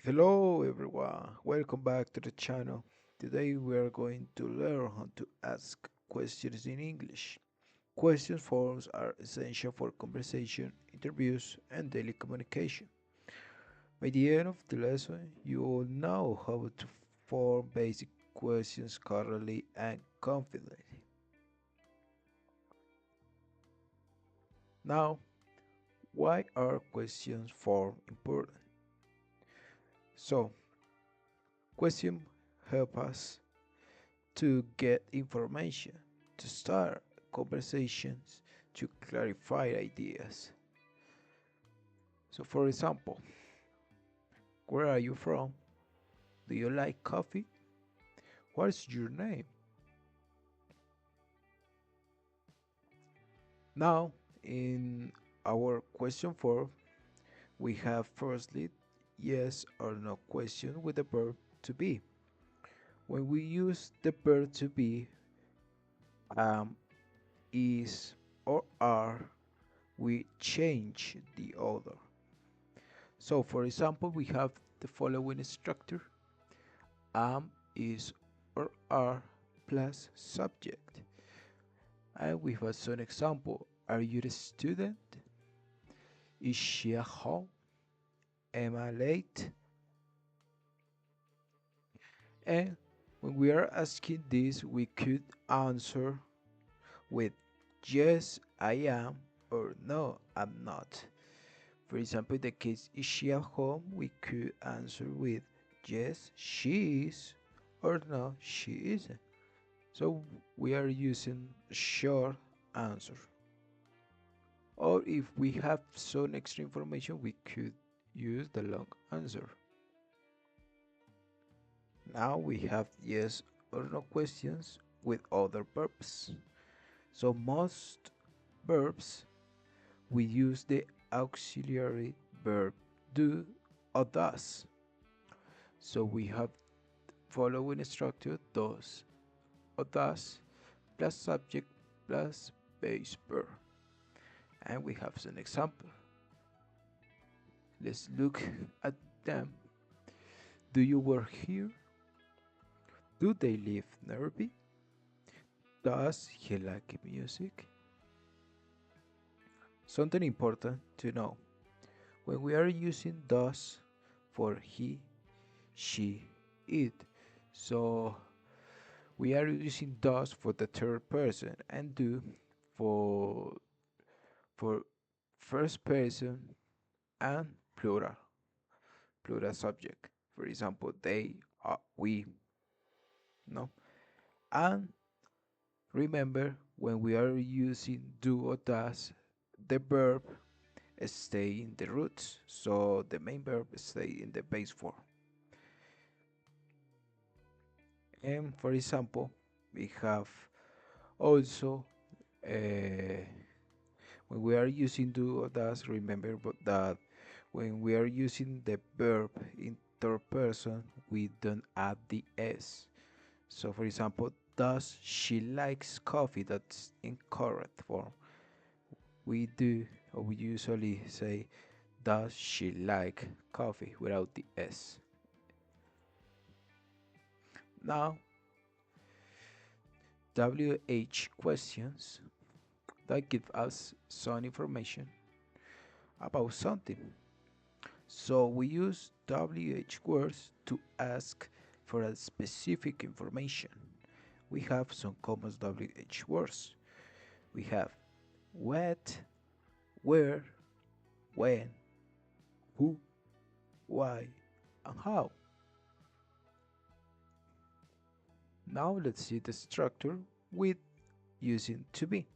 Hello everyone, welcome back to the channel. Today we are going to learn how to ask questions in English. Question forms are essential for conversation, interviews, and daily communication. By the end of the lesson, you will know how to form basic questions correctly and confidently. Now, why are questions form important? So, questions help us to get information, to start conversations, to clarify ideas. So, for example, where are you from? Do you like coffee? What's your name? Now, in our question form, we have firstly yes or no question with the verb to be. When we use the verb to be, am, is, or are, we change the order. So, for example, we have the following structure: am, is, or are plus subject. And we have some example. Are you the student? Is she at home? Am I late? And when we are asking this, we could answer with yes, I am, or no, I'm not. For example, in the case is she at home, we could answer with yes, she is, or no, she isn't. So we are using short answer. Or if we have some extra information, we could use the long answer. Now we have yes or no questions with other verbs. So most verbs we use the auxiliary verb do or does. So we have following structure: does or does plus subject plus base verb. And we have some example. Let's look at them. Do you work here? Do they live nearby? Does he like music? Something important to know: when we are using does for he, she, it, so we are using does for the third person and do for for first person and plural subject. For example, they, we, no. And remember, when we are using do or does, the verb stay in the roots, so the main verb stay in the base form. And for example, we have also when we are using do or does, remember that when we are using the verb in third person, we don't add the s. So for example, does she likes coffee? That's incorrect form. We do, or we usually say, does she like coffee without the s. Now, WH questions that give us some information about something. So we use WH words to ask for a specific information. We have some common WH words. We have what, where, when, who, why, and how. Now let's see the structure with using to be.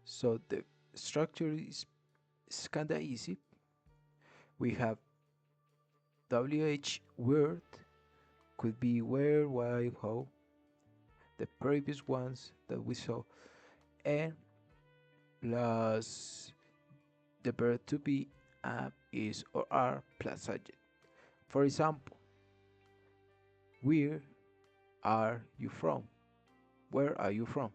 So the structure is kinda easy. We have WH word could be where, why, how, the previous ones that we saw, and plus the verb to be, am, is, or are plus subject. For example, where are you from? Where are you from?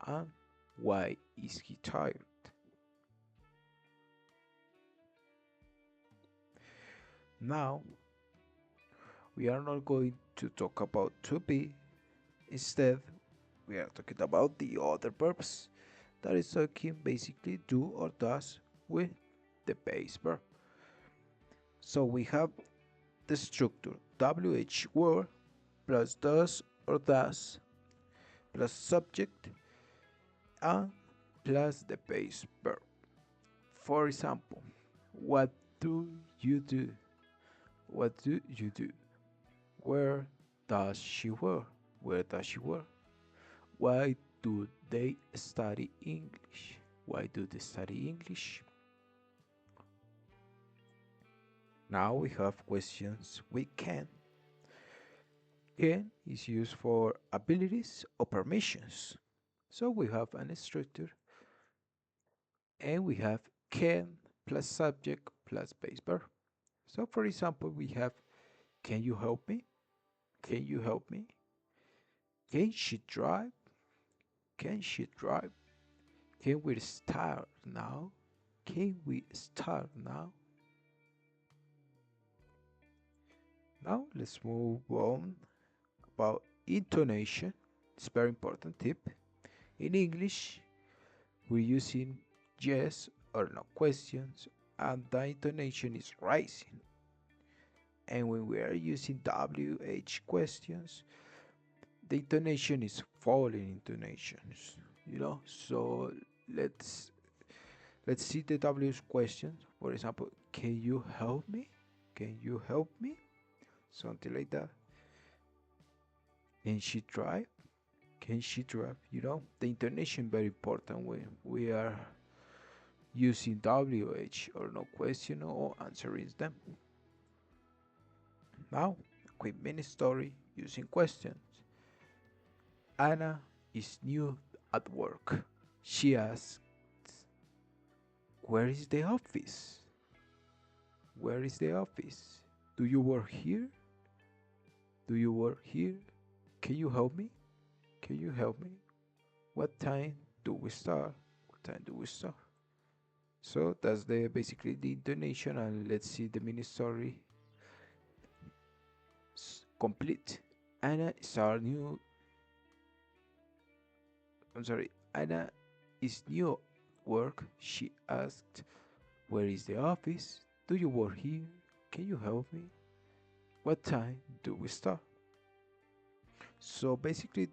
And why is he tired? Now, we are not going to talk about to be. Instead, we are talking about the other verbs. That is talking basically do or does with the base verb. So we have the structure WH word plus does or does plus subject and plus the base verb. For example, what do you do? What do you do? Where does she work? Where does she work? Why do they study English? Why do they study English? Now we have questions we can. Can is used for abilities or permissions. So we have an structure and we have can plus subject plus base verb. So for example, we have can you help me? Can you help me? Can she drive? Can she drive? Can we start now? Can we start now? Now let's move on about intonation. It's a very important tip. In English, we're using yes or no questions and the intonation is rising. And when we are using WH questions, the intonation is falling intonations. So let's let's see the WH questions. For example, can you help me? Can you help me? Something like that. Can she drive? Can she drive? The intonation very important when we are using WH or no question or answering them. Now, a quick mini story using questions. Anna is new at work. She asks, where is the office? Where is the office? Do you work here? Do you work here? Can you help me? Can you help me? What time do we start? What time do we start? So that's the basically the intonation, and let's see the mini story complete. Anna is our new. I'm sorry. Anna is new at work. She asked, "Where is the office? Do you work here? Can you help me? What time do we start?" So basically,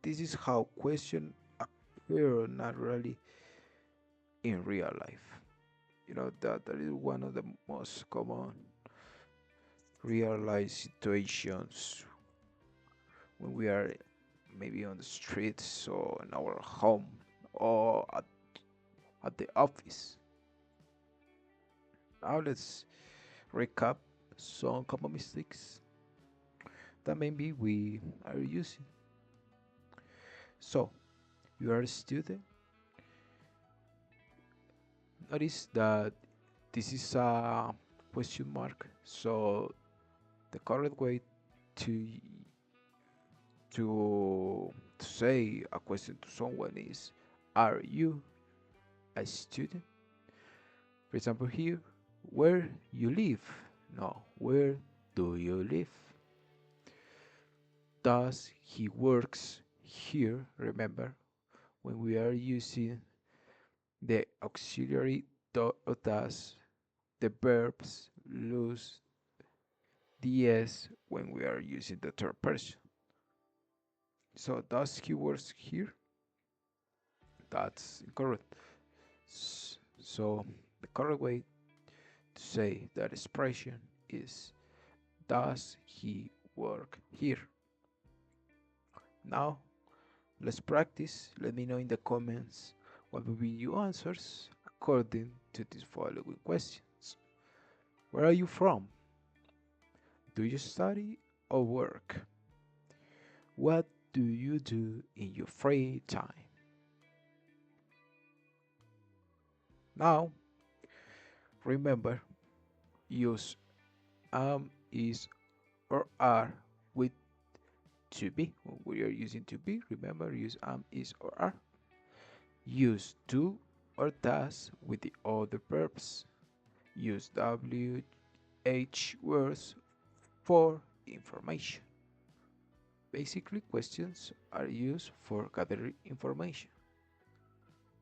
this is how questions appear naturally in real life. That is one of the most common real life situations when we are maybe on the streets or in our home or at the office. Now let's recap some common mistakes that maybe we are using. So, you are a student. Notice that this is a question mark. So, the correct way to to say a question to someone is, "Are you a student?" For example, here, "Where you live?" No, "Where do you live?" Does he works here? Remember, when we are using the auxiliary or does, the verbs lose the s when we are using the third person. So does he works here? That's incorrect. So the correct way to say that expression is, does he work here? Now let's practice. Let me know in the comments what will be your answers according to these following questions. Where are you from? Do you study or work? What do you do in your free time? Now, remember, use is, or are with to be. When we are using to be, remember, use is, or are. Use do or does with the other verbs. Use WH H words for information. Basically, questions are used for gathering information.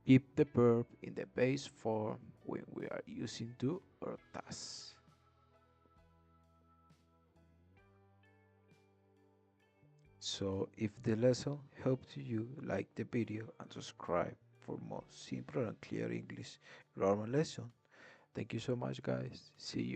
Keep the verb in the base form when we are using do or does. So, if the lesson helped you, like the video and subscribe for more simple and clear English grammar lesson. Thank you so much, guys. See you.